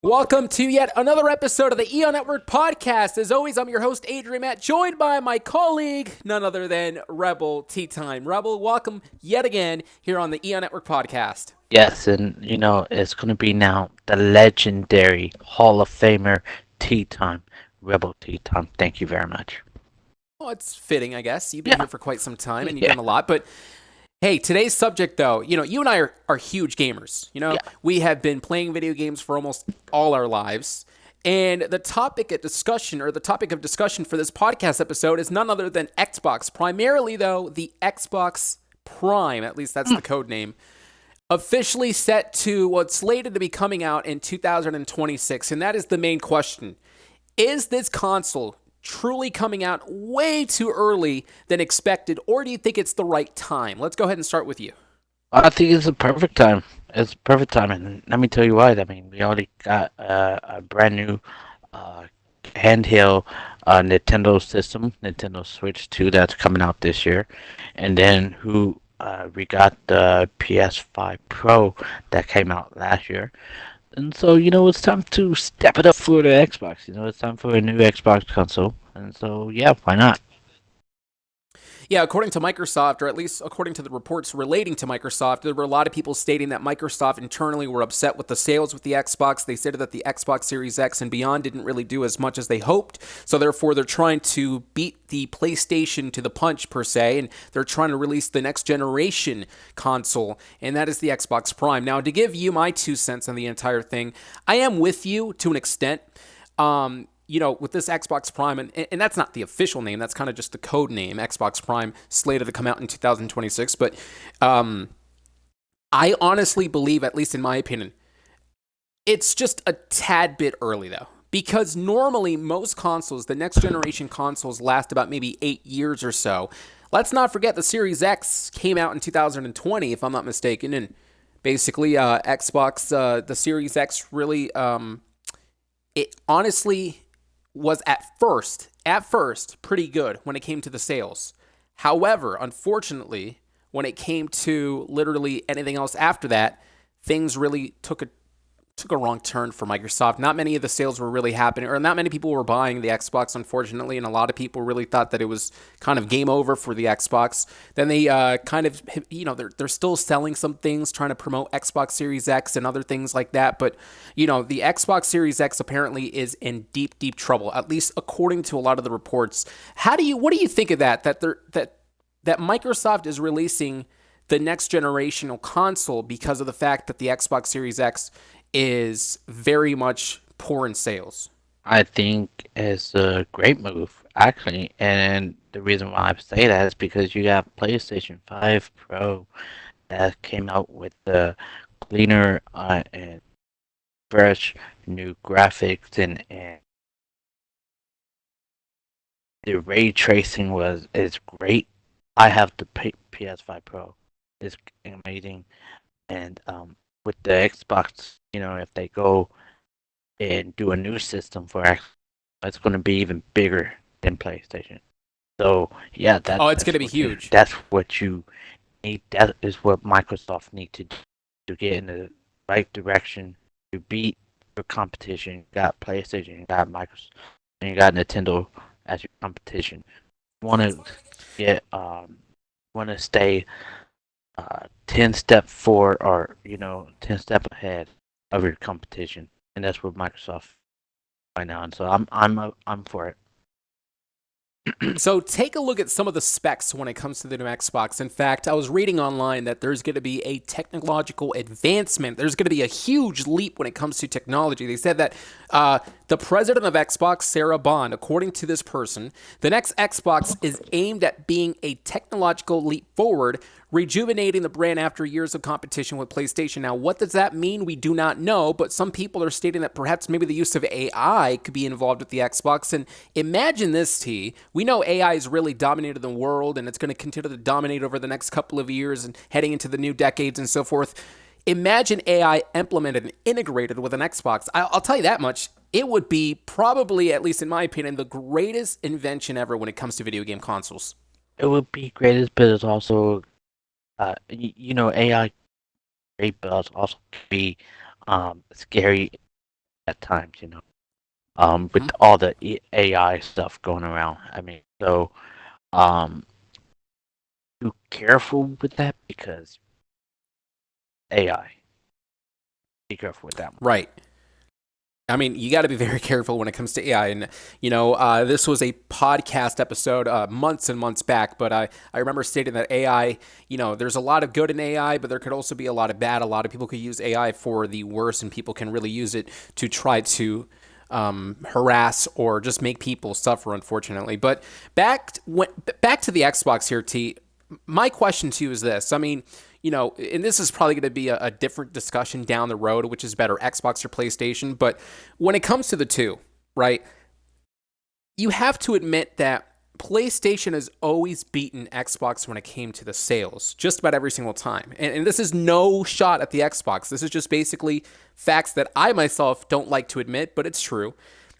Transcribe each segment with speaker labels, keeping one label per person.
Speaker 1: Welcome to yet another episode of the EO Network podcast. As always, I'm your host, Adrian Matt, joined by my colleague, none other than Rebel Ttyme. Rebel, welcome yet again here on the EO Network podcast.
Speaker 2: Yes, and it's going to be now the legendary Hall of Famer Tea Time, Rebel Tea Time. Thank you very much.
Speaker 1: Well, it's fitting, I guess. You've been
Speaker 2: Yeah,
Speaker 1: here for quite some time and you've
Speaker 2: yeah,
Speaker 1: done a lot. But hey, today's subject, though, you and I are huge gamers.
Speaker 2: yeah.
Speaker 1: We have been playing video games for almost all our lives. And the topic of discussion for this podcast episode is none other than Xbox. Primarily, though, the Xbox Prime, at least that's the code name, officially set to what's slated to be coming out in 2026. And that is the main question. Is this console truly coming out way too early than expected, or do you think it's the right time? Let's go ahead and start with you.
Speaker 2: I think it's a perfect time. It's a perfect time, and let me tell you why. I mean, we already got a brand new uh, handheld Nintendo system, Nintendo Switch 2, that's coming out this year, and then we got the PS5 Pro that came out last year. And so, it's time to step it up for the Xbox. It's time for a new Xbox console. And so, yeah, why not?
Speaker 1: Yeah, according to Microsoft, or at least according to the reports relating to Microsoft, there were a lot of people stating that Microsoft internally were upset with the sales with the Xbox. They said that the Xbox Series X and beyond didn't really do as much as they hoped. So therefore, they're trying to beat the PlayStation to the punch, per se, and they're trying to release the next generation console, and that is the Xbox Prime. Now, to give you my 2 cents on the entire thing, I am with you to an extent. With this Xbox Prime, and that's not the official name, that's kind of just the code name, Xbox Prime, slated to come out in 2026. But I honestly believe, at least in my opinion, it's just a tad bit early, though. Because normally, most consoles, the next generation consoles, last about maybe 8 years or so. Let's not forget the Series X came out in 2020, if I'm not mistaken, and basically, Xbox, the Series X really, it honestly was at first pretty good when it came to the sales. However, unfortunately, when it came to literally anything else after that, things really took a wrong turn for Microsoft. Not many of the sales were really happening, or not many people were buying the Xbox, unfortunately, and a lot of people really thought that it was kind of game over for the Xbox. Then they they're still selling some things, trying to promote Xbox Series X and other things like that. But, the Xbox Series X apparently is in deep, deep trouble, at least according to a lot of the reports. What do you think of that? That Microsoft is releasing the next generational console because of the fact that the Xbox Series X is very much poor in sales.
Speaker 2: I think it's a great move, actually. And the reason why I say that is because you got PlayStation 5 Pro that came out with the cleaner and fresh new graphics, and the ray tracing is great. I have the PS5 Pro. It's amazing. And with the Xbox, if they go and do a new system for Xbox, it's going to be even bigger than PlayStation. So yeah,
Speaker 1: Oh, it's going to be huge.
Speaker 2: that's what you need. That is what Microsoft need to do to get in the right direction to beat your competition. You got PlayStation, you got Microsoft, and you got Nintendo as your competition. Want to get want to stay 10 step forward, or 10 step ahead of your competition, and that's what Microsoft right now. And so I'm for it.
Speaker 1: So take a look at some of the specs when it comes to the new Xbox. In fact, I was reading online that there's going to be a technological advancement. There's going to be a huge leap when it comes to technology. They said that the president of Xbox, Sarah Bond, according to this person, the next Xbox is aimed at being a technological leap forward, rejuvenating the brand after years of competition with PlayStation. Now, what does that mean? We do not know, but some people are stating that perhaps maybe the use of AI could be involved with the Xbox. And imagine this, T. We know AI has really dominated the world, and it's going to continue to dominate over the next couple of years and heading into the new decades and so forth. Imagine AI implemented and integrated with an Xbox. I'll tell you that much. It would be probably, at least in my opinion, the greatest invention ever when it comes to video game consoles.
Speaker 2: It would be greatest, but it's also AI great, but also could be scary at times, with
Speaker 1: Mhm.
Speaker 2: all the AI stuff going around. I mean, so um, be careful with that because AI. Be careful with that one.
Speaker 1: Right. I mean, you got to be very careful when it comes to AI. And, this was a podcast episode months and months back, but I remember stating that AI, there's a lot of good in AI, but there could also be a lot of bad. A lot of people could use AI for the worst, and people can really use it to try to harass or just make people suffer, unfortunately. But back to the Xbox here, T. My question to you is this. I mean, and this is probably going to be a different discussion down the road, which is better, Xbox or PlayStation. But when it comes to the two, right, you have to admit that PlayStation has always beaten Xbox when it came to the sales, just about every single time. And this is no shot at the Xbox. This is just basically facts that I myself don't like to admit, but it's true.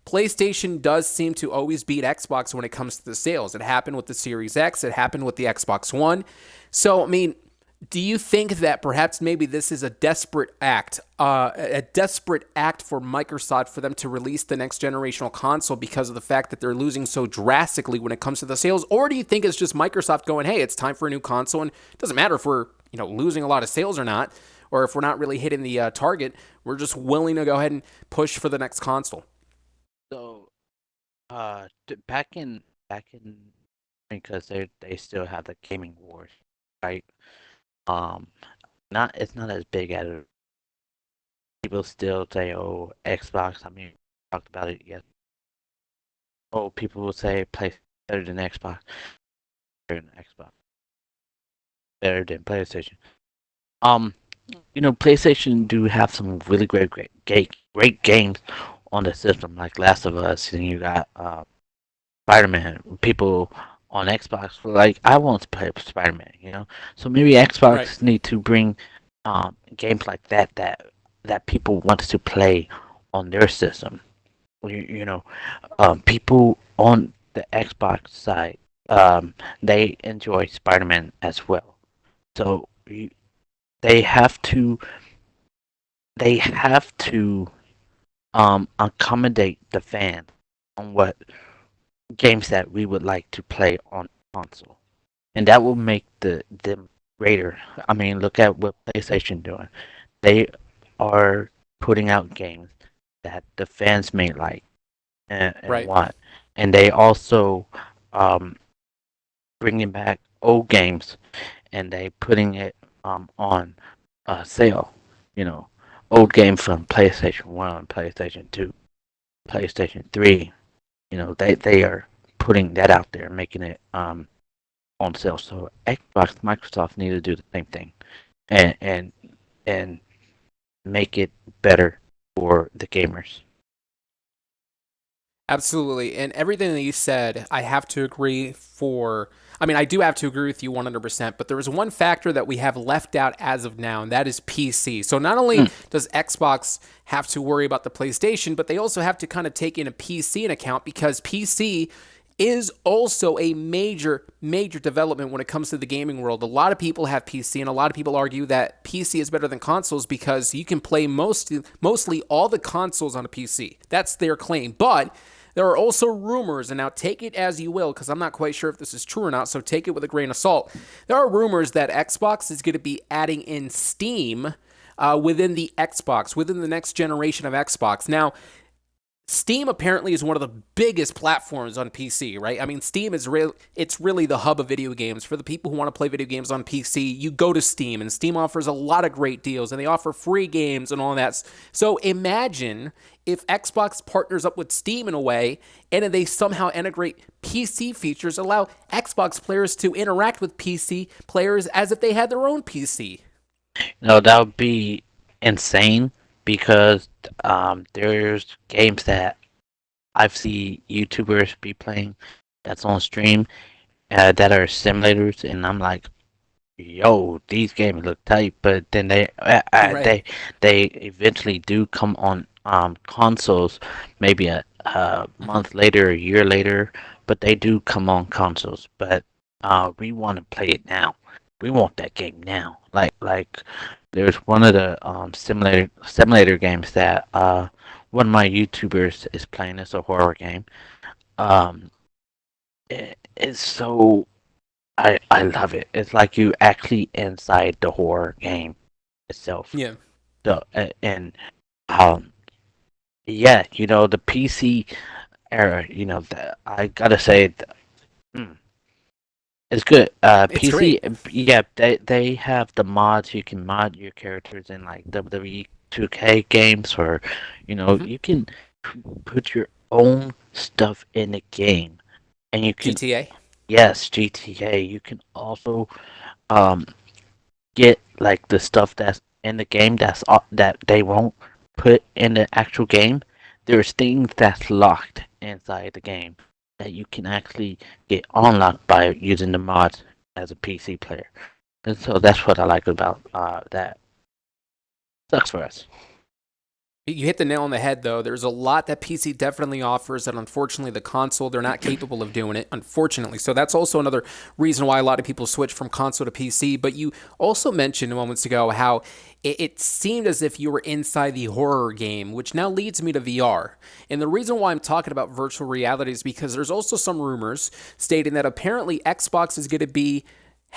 Speaker 1: PlayStation does seem to always beat Xbox when it comes to the sales. It happened with the Series X, it happened with the Xbox One. So, I mean, do you think that perhaps maybe this is a desperate act for Microsoft for them to release the next generational console because of the fact that they're losing so drastically when it comes to the sales? Or do you think it's just Microsoft going, hey, it's time for a new console, and it doesn't matter if we're losing a lot of sales or not, or if we're not really hitting the target, we're just willing to go ahead and push for the next console?
Speaker 2: So, back in because they still have the gaming wars, right? Um, not it's not as big as people still say, oh, Xbox. I mean, we talked about it yet. Oh, people will say play better than Xbox, better than Xbox, better than PlayStation. Um, PlayStation do have some really great games on the system, like Last of Us, and you got Spider-Man. People on Xbox were like, I want to play Spider-Man. So maybe
Speaker 1: Right.
Speaker 2: Xbox need to bring games like that people want to play on their system. You know, people on the Xbox side, they enjoy Spider-Man as well. So they have to they have to accommodate the fans on what games that we would like to play on console, and that will make them greater. I mean, look at what PlayStation doing. They are putting out games that the fans may like and
Speaker 1: Right.
Speaker 2: want, and they also um, bringing back old games and they putting it on sale. You know, old games from PlayStation One, PlayStation Two, PlayStation Three. They are putting that out there, making it on sale. So Xbox, Microsoft need to do the same thing and and and make it better for the gamers.
Speaker 1: Absolutely. And everything that you said, I have to agree for. I mean, I do have to agree with you 100%, but there is one factor that we have left out as of now, and that is PC. So not only
Speaker 2: Mm.
Speaker 1: does Xbox have to worry about the PlayStation, but they also have to kind of take in a PC in account because PC is also a major development when it comes to the gaming world. A lot of people have PC, and a lot of people argue that PC is better than consoles because you can play mostly all the consoles on a PC. That's their claim. But there are also rumors, and now take it as you will, because I'm not quite sure if this is true or not, so take it with a grain of salt. There are rumors that Xbox is going to be adding in Steam within the Xbox, within the next generation of Xbox. Now, Steam apparently is one of the biggest platforms on PC, right? I mean, Steam is it's really the hub of video games. For the people who want to play video games on PC, you go to Steam, and Steam offers a lot of great deals, and they offer free games and all that. So imagine if Xbox partners up with Steam in a way, and then they somehow integrate PC features, allow Xbox players to interact with PC players as if they had their own PC.
Speaker 2: That would be insane because there's games that I've seen YouTubers be playing that's on stream that are simulators, and I'm like, yo, these games look tight, but then
Speaker 1: Right.
Speaker 2: they eventually do come on consoles, maybe a
Speaker 1: Mhm.
Speaker 2: month later, a year later, but they do come on consoles. But we want to play it now. We want that game now. Like there's one of the simulator games that one of my YouTubers is playing this a horror game. Um, it's so I love it. It's like you actually inside the horror game itself.
Speaker 1: Yeah.
Speaker 2: So and um yeah, the PC era. I gotta say, mm, it's good.
Speaker 1: It's
Speaker 2: PC,
Speaker 1: great.
Speaker 2: yeah, they have the mods. You can mod your characters in like WWE 2K games, or
Speaker 1: Hmm.
Speaker 2: you can put your own stuff in the game, and you can
Speaker 1: GTA.
Speaker 2: yes, GTA. You can also um get like the stuff that's in the game that they won't put in the actual game. There's things that's locked inside the game that you can actually get unlocked by using the mods as a PC player. And so that's what I like about that. Sucks for us.
Speaker 1: You hit the nail on the head, though. There's a lot that PC definitely offers that, unfortunately, the console, they're not capable of doing it, unfortunately. So that's also another reason why a lot of people switch from console to PC. But you also mentioned moments ago how it seemed as if you were inside the horror game, which now leads me to VR. And the reason why I'm talking about virtual reality is because there's also some rumors stating that apparently Xbox is going to be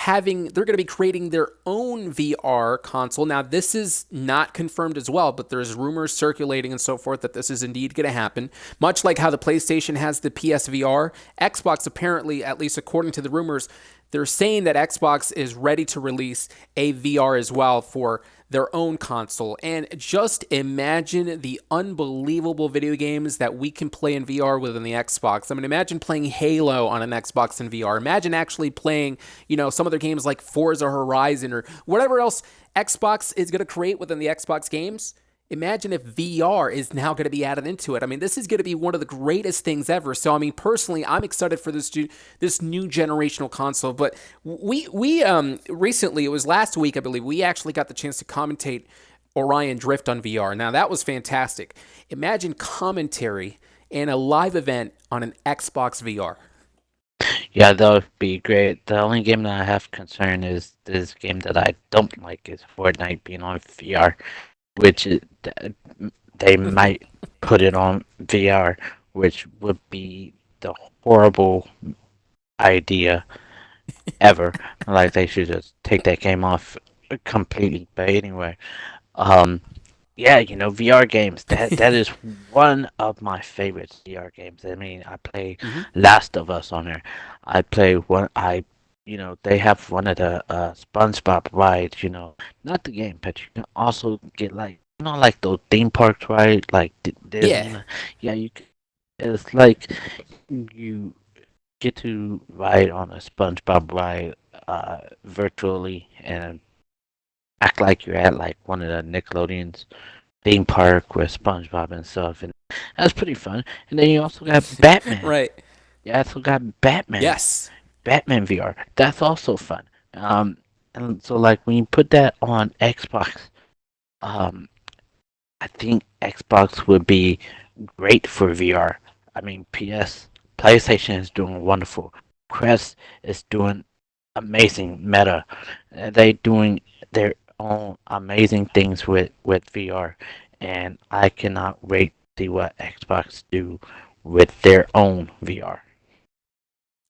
Speaker 1: they're going to be creating their own VR console. Now, this is not confirmed as well, but there's rumors circulating and so forth that this is indeed going to happen. Much like how the PlayStation has the PSVR, Xbox apparently, at least according to the rumors, they're saying that Xbox is ready to release a VR as well for their own console. And just imagine the unbelievable video games that we can play in VR within the Xbox. I mean, imagine playing Halo on an Xbox in VR. Imagine actually playing, some other games like Forza Horizon or whatever else Xbox is going to create within the Xbox games. Imagine if VR is now going to be added into it. I mean, this is going to be one of the greatest things ever. So, I mean, personally, I'm excited for this new generational console. But we recently, it was last week, I believe, we actually got the chance to commentate Orion Drift on VR. Now, that was fantastic. Imagine commentary and a live event on an Xbox VR.
Speaker 2: Yeah, that would be great. The only game that I have concern is this game that I don't like is Fortnite being on VR, which they might put it on VR, which would be the horrible idea ever. Like they should just take that game off completely. But anyway, um, yeah, VR games. That is one of my favorite VR games. I mean, I play
Speaker 1: Mm-hmm.
Speaker 2: Last of Us on there. I play one. They have one of the SpongeBob rides. Not the game, but you can also get like like those theme parks, right? Like
Speaker 1: Yeah.
Speaker 2: Disney. Yeah, you. It's like you get to ride on a SpongeBob ride virtually and act like you're at like one of the Nickelodeon's theme park with SpongeBob and stuff, and that's pretty fun. And then you also got Batman.
Speaker 1: Right.
Speaker 2: You also got Batman,
Speaker 1: Yes.
Speaker 2: Batman VR. That's also fun. And so like when you put that on Xbox, um, I think Xbox would be great for VR. I mean, PlayStation is doing wonderful. Quest is doing amazing. Meta, they doing their own amazing things with VR, and I cannot wait to see what Xbox do with their own VR.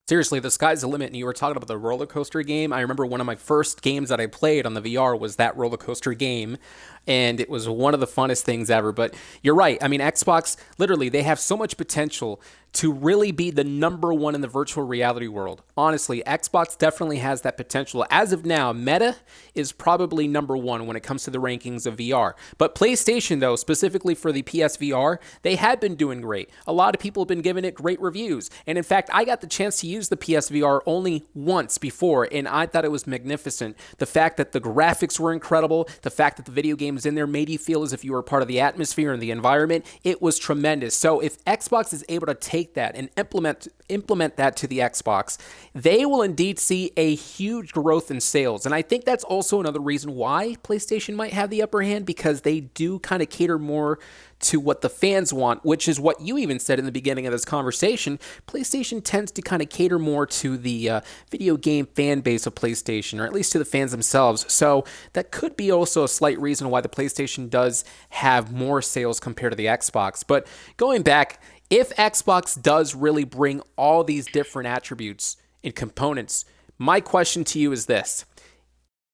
Speaker 1: Seriously, the sky's the limit. And you were talking about the roller coaster game. I remember one of my first games that I played on the VR was that roller coaster game. And it was one of the funnest things ever. But you're right. I mean, Xbox, literally, they have so much potential to really be the number one in the virtual reality world. Honestly, Xbox definitely has that potential. As of now, Meta is probably number one when it comes to the rankings of VR. But PlayStation, though, specifically for the PSVR, they have been doing great. A lot of people have been giving it great reviews. And in fact, I got the chance to use the PSVR only once before, and I thought it was magnificent. The fact that the graphics were incredible, the fact that the video games in there made you feel as if you were part of the atmosphere and the environment, it was tremendous. So if Xbox is able to take that and implement that to the Xbox, they will indeed see a huge growth in sales. And I think that's also another reason why PlayStation might have the upper hand, because they do kind of cater more to what the fans want, which is what you even said in the beginning of this conversation. PlayStation tends to kind of cater more to the video game fan base of PlayStation, or at least to the fans themselves. So that could be also a slight reason why the PlayStation does have more sales compared to the Xbox. But going back, if Xbox does really bring all these different attributes and components, my question to you is this.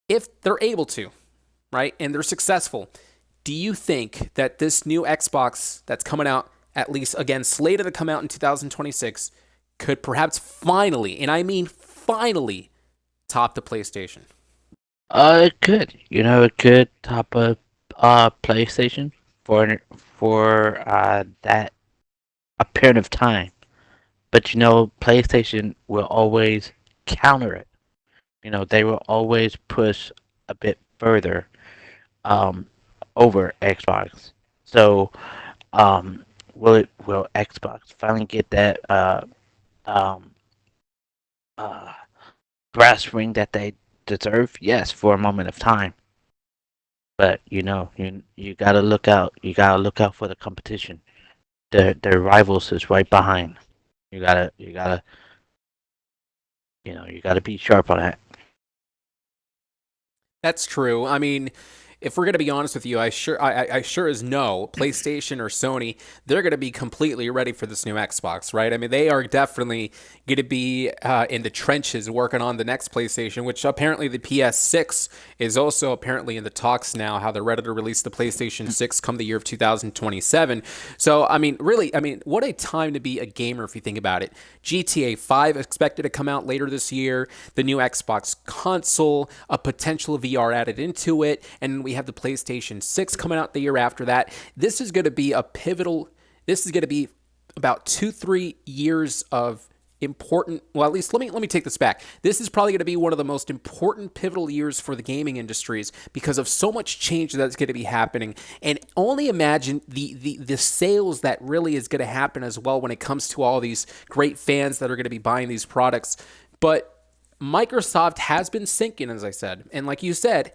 Speaker 1: If they're able to, right, and they're successful, do you think that this new Xbox that's coming out, at least again slated to come out in 2026, could perhaps finally, and I mean finally, top the PlayStation?
Speaker 2: It could. It could top a PlayStation for that a period of time. But PlayStation will always counter it. They will always push a bit further um, over Xbox. So, will Xbox finally get that um, uh, brass ring that they deserve? Yes, for a moment of time. But you gotta look out. You gotta look out for the competition. Their rivals is right behind. You gotta be sharp on that.
Speaker 1: That's true. I mean, if we're gonna be honest with you, I sure as no PlayStation or Sony, they're gonna be completely ready for this new Xbox, right? I mean, they are definitely gonna be in the trenches working on the next PlayStation, which apparently the PS6 is also apparently in the talks now. How they're ready to release the PlayStation 6 come the year of 2027. So, I mean, really, I mean, what a time to be a gamer if you think about it. GTA 5 expected to come out later this year. The new Xbox console, a potential VR added into it, and we have the PlayStation 6 coming out the year after that. This is going to be a pivotal, this is going to be about 2-3 years of important, well, at least let me take this back. This is probably going to be one of the most important pivotal years for the gaming industries because of so much change that's going to be happening. And only imagine the sales that really is going to happen as well when it comes to all these great fans that are going to be buying these products. But Microsoft has been sinking, as I said. And like you said,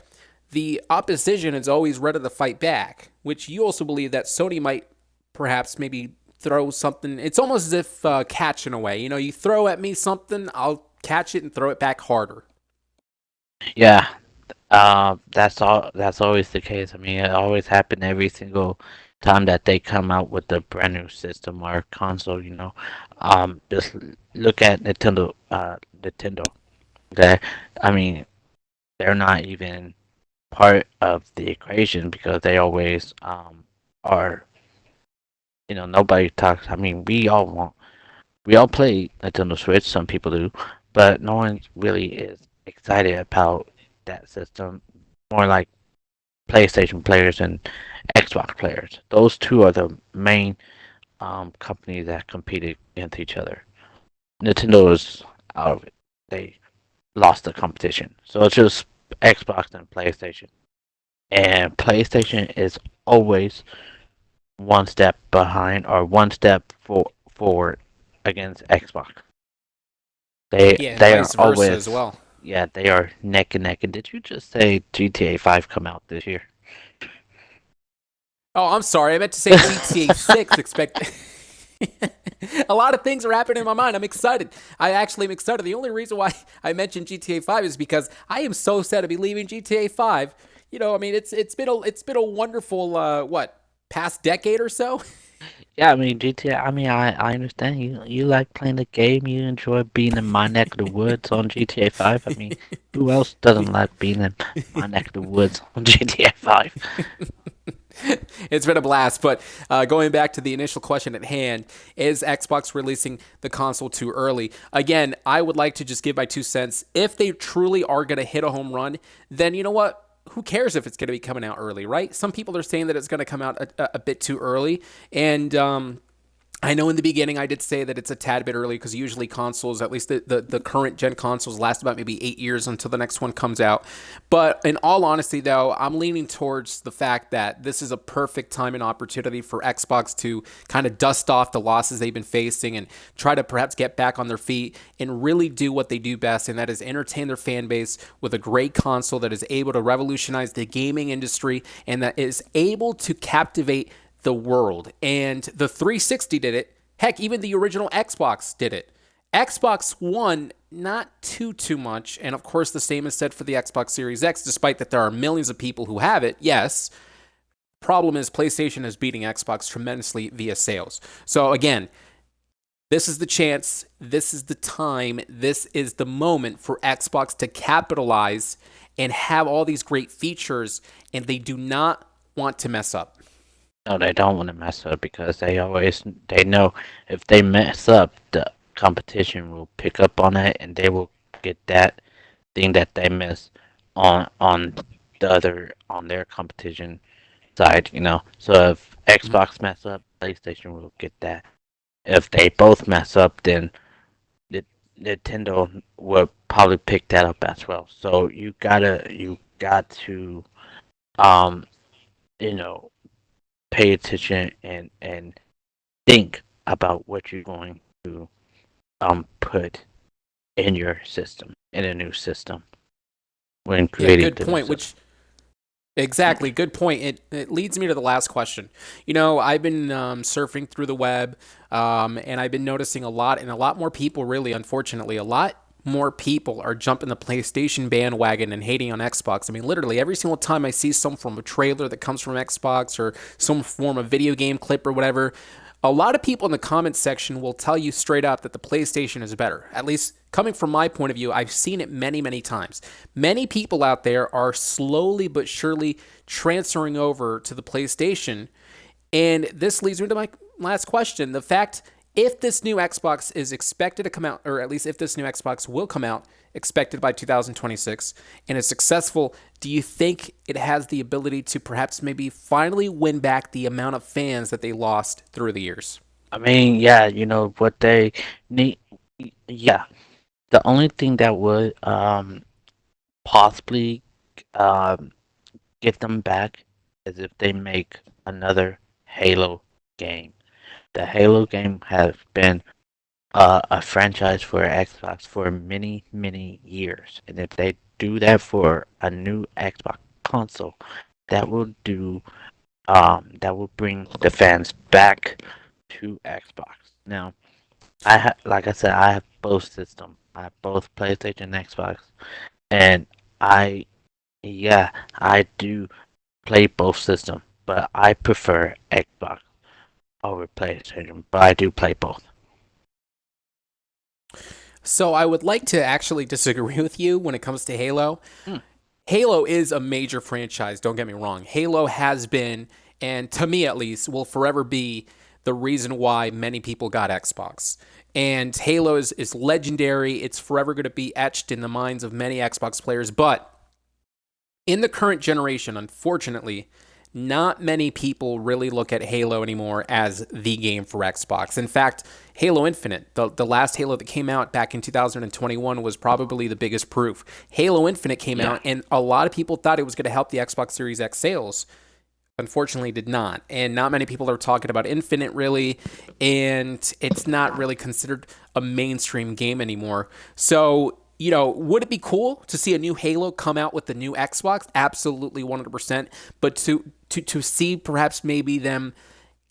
Speaker 1: the opposition is always ready to fight back, which you also believe that Sony might perhaps maybe throw something. It's almost as if catching away. You throw at me something, I'll catch it and throw it back harder.
Speaker 2: Yeah, that's all. That's always the case. I mean, it always happens every single time that they come out with a brand new system or console. Just look at Nintendo. Nintendo. Okay, I mean, they're not even part of the equation because they always are. Nobody talks. I mean, we all play Nintendo Switch. Some people do, but no one really is excited about that system. More like PlayStation players and Xbox players. Those two are the main companies that compete against each other. Nintendo is out of it. They lost the competition, so it's just Xbox and PlayStation. And PlayStation is always one step behind or one step forward against Xbox. They
Speaker 1: Yeah, and
Speaker 2: they are
Speaker 1: vice versa as
Speaker 2: always
Speaker 1: well.
Speaker 2: yeah, they are neck and neck. And did you just say GTA 5 come out this year?
Speaker 1: Oh, I'm sorry. I meant to say GTA 6. Expect. A lot of things are happening in my mind. I'm excited. I actually am excited. The only reason why I mentioned GTA 5 is because I am so sad to be leaving GTA 5. I mean, it's been a wonderful what past decade or so.
Speaker 2: Yeah, I mean GTA. I mean, I understand you like playing the game. You enjoy being in my neck of the woods on GTA 5. I mean, who else doesn't like being in my neck of the woods on GTA 5?
Speaker 1: It's been a blast. But going back to the initial question at hand, is Xbox releasing the console too early? Again, I would like to just give my 2 cents. If they truly are going to hit a home run, then you know what? Who cares if it's going to be coming out early, right? Some people are saying that it's going to come out a bit too early. And I know in the beginning I did say that it's a tad bit early because usually consoles, at least the current gen consoles, last about maybe 8 years until the next one comes out. But in all honesty, though, I'm leaning towards the fact that this is a perfect time and opportunity for Xbox to kind of dust off the losses they've been facing and try to perhaps get back on their feet and really do what they do best, and that is entertain their fan base with a great console that is able to revolutionize the gaming industry and that is able to captivate the world. And the 360 did it. Heck, even the original Xbox did it. Xbox One, not too much. And of course, the same is said for the Xbox Series X, despite that there are millions of people who have it. Yes. Problem is, PlayStation is beating Xbox tremendously via sales. So again, this is the chance, this is the time, this is the moment for Xbox to capitalize and have all these great features, and they do not want to mess up.
Speaker 2: No, they don't want to mess up because they know if they mess up, the competition will pick up on it and they will get that thing that they miss on on their competition side. So if
Speaker 1: Mhm.
Speaker 2: Xbox mess up, PlayStation will get that. If they both mess up, then the Nintendo will probably pick that up as well. So you got to um you know pay attention and think about what you're going to put in your system in a new system when
Speaker 1: Yeah,
Speaker 2: creating
Speaker 1: good
Speaker 2: the new
Speaker 1: point.
Speaker 2: system.
Speaker 1: Which exactly, good point. It leads me to the last question. I've been surfing through the web, and I've been noticing a lot, and a lot more people, really, unfortunately, a lot more people are jumping the PlayStation bandwagon and hating on Xbox. I mean, literally every single time I see some from a trailer that comes from Xbox or some form of video game clip or whatever, a lot of people in the comments section will tell you straight up that the PlayStation is better. At least coming from my point of view, I've seen it many times. Many people out there are slowly but surely transferring over to the PlayStation. And this leads me to my last question. The fact if this new Xbox is expected to come out, or at least if this new Xbox will come out, expected by 2026, and is successful, do you think it has the ability to perhaps maybe finally win back the amount of fans that they lost through the years?
Speaker 2: I mean, yeah, what they need. Yeah, the only thing that would possibly um get them back is if they make another Halo game. The Halo game has been a franchise for Xbox for many years, and if they do that for a new Xbox console, that will do that will bring the fans back to Xbox. Now, like I said, I have both systems. I have both PlayStation and Xbox, and I yeah, I do play both systems, but I prefer Xbox over PlayStation. But I do play both.
Speaker 1: So I would like to actually disagree with you when it comes to Halo.
Speaker 2: Hmm.
Speaker 1: Halo is a major franchise, don't get me wrong. Halo has been, and to me at least, will forever be the reason why many people got Xbox. And Halo is legendary. It's forever going to be etched in the minds of many Xbox players. But in the current generation, unfortunately, not many people really look at Halo anymore as the game for Xbox. In fact, Halo Infinite, the last Halo that came out back in 2021, was probably the biggest proof. Halo Infinite came
Speaker 2: Yeah.
Speaker 1: out, and a lot of people thought it was going to help the Xbox Series X sales. Unfortunately, did not. And not many people are talking about Infinite really, and it's not really considered a mainstream game anymore. So, would it be cool to see a new Halo come out with the new Xbox? Absolutely, 100%. But to see perhaps maybe them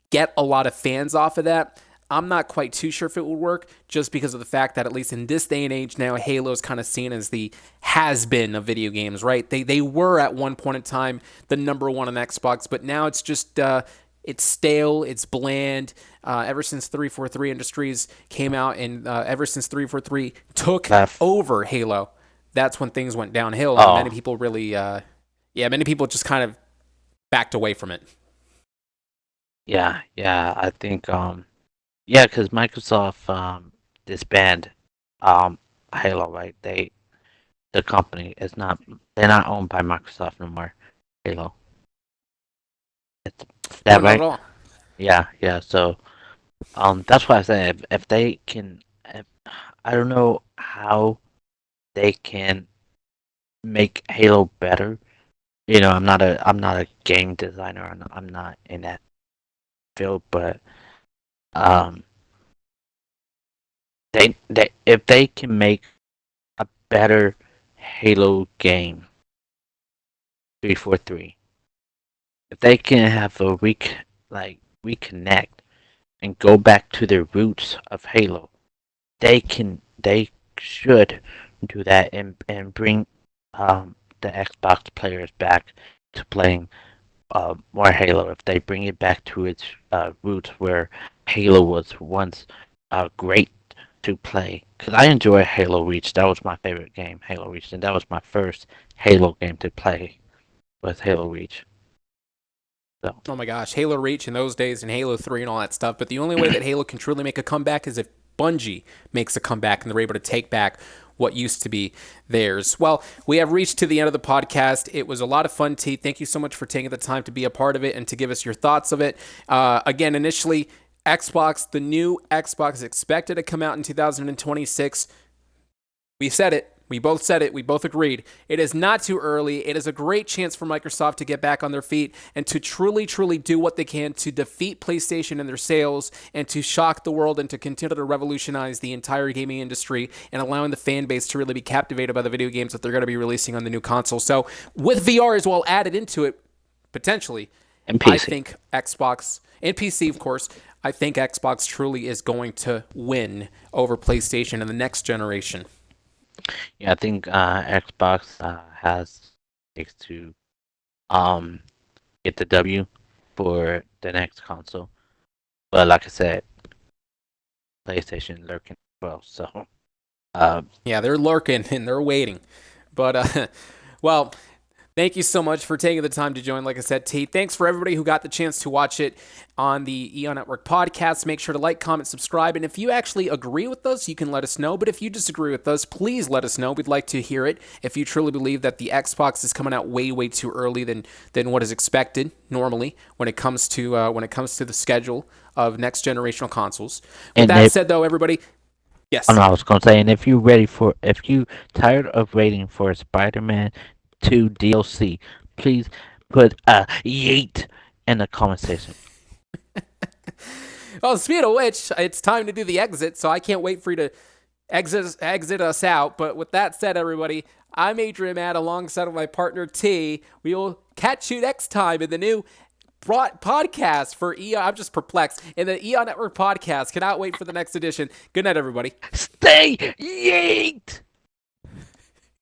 Speaker 1: get a lot of fans off of that, I'm not quite too sure if it would work, just because of the fact that at least in this day and age now, Halo is kind of seen as the has been of video games, right? They were at one point in time the number one on Xbox, but now it's just it's stale, it's bland. Ever since 343 Industries came out, and ever since 343 took
Speaker 2: Left.
Speaker 1: over Halo, that's when things went downhill, and many
Speaker 2: Oh,
Speaker 1: people really, many people just kind of backed away from it.
Speaker 2: yeah. I think yeah, because Microsoft disbanded um Halo, right? The company is not they're not owned by Microsoft no more. Halo. Is
Speaker 1: No,
Speaker 2: that
Speaker 1: not at
Speaker 2: right?
Speaker 1: all.
Speaker 2: Yeah. So that's why I said if they can, I don't know how they can make Halo better. I'm not a game designer. I'm not in that field, but um, they if they can make a better Halo game, 343, if they can have a week, like reconnect and go back to the roots of Halo, they should do that and bring the Xbox players back to playing more Halo. If they bring it back to its roots where Halo was once great to play, because I enjoy Halo Reach. That was my favorite game, Halo Reach, and that was my first Halo game to play with Halo Reach. So
Speaker 1: Oh my gosh, Halo Reach in those days and Halo 3 and all that stuff. But the only way that Halo can truly make a comeback is if Bungie makes a comeback and they're able to take back what used to be theirs. Well, we have reached to the end of the podcast. It was a lot of fun, T. Thank you so much for taking the time to be a part of it and to give us your thoughts of it. Again, initially, Xbox, the new Xbox is expected to come out in 2026. We said it. We both said it. We both agreed. It is not too early. It is a great chance for Microsoft to get back on their feet and to truly, truly do what they can to defeat PlayStation in their sales and to shock the world and to continue to revolutionize the entire gaming industry and allowing the fan base to really be captivated by the video games that they're going to be releasing on the new console. So, with VR as well added into it, potentially,
Speaker 2: and
Speaker 1: I
Speaker 2: PC.
Speaker 1: think Xbox and PC, of course, I think Xbox truly is going to win over PlayStation in the next generation.
Speaker 2: Yeah, I think Xbox has to um get the W for the next console. But like I said, PlayStation lurking as well. So uh,
Speaker 1: Yeah, they're lurking and they're waiting. But, well, thank you so much for taking the time to join. Like I said, T, thanks for everybody who got the chance to watch it on the EON Network podcast. Make sure to like, comment, subscribe. And if you actually agree with us, you can let us know. But if you disagree with us, please let us know. We'd like to hear it. If you truly believe that the Xbox is coming out way, way too early than what is expected normally when it comes to the schedule of next generational consoles. With
Speaker 2: and
Speaker 1: that
Speaker 2: if
Speaker 1: said, though, everybody,
Speaker 2: oh
Speaker 1: yes.
Speaker 2: no, I was gonna say, and if you tired of waiting for Spider-Man 2 DLC, please put a yeet in the comment section.
Speaker 1: Well, speaking of which, it's time to do the exit, so I can't wait for you to exit us out. But with that said, everybody, I'm Adrian Matt alongside of my partner T. We will catch you next time in the new podcast for EON. I'm just perplexed. In the EON Network podcast. Cannot wait for the next edition. Good night, everybody.
Speaker 2: Stay yeet.